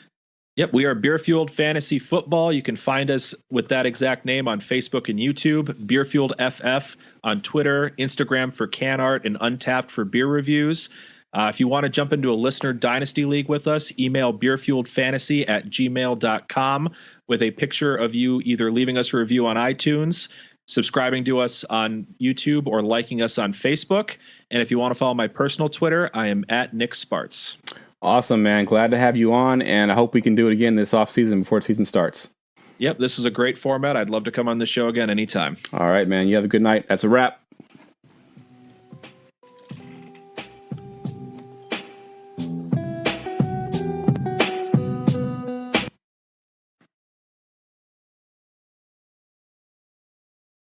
S4: Yep, we are Beer Fueled Fantasy Football. You can find us with that exact name on Facebook and YouTube, Beer Fueled FF on Twitter, Instagram for can art, and Untapped for beer reviews. If you want to jump into a listener dynasty league with us, email beerfueledfantasy@gmail.com with a picture of you either leaving us a review on iTunes, subscribing to us on YouTube, or liking us on Facebook. And if you want to follow my personal Twitter, I am at Nick Spartz.
S3: Awesome, man. Glad to have you on, and I hope we can do it again this offseason before the season starts.
S4: Yep, this is a great format. I'd love to come on the show again anytime.
S3: All right, man. You have a good night. That's a wrap.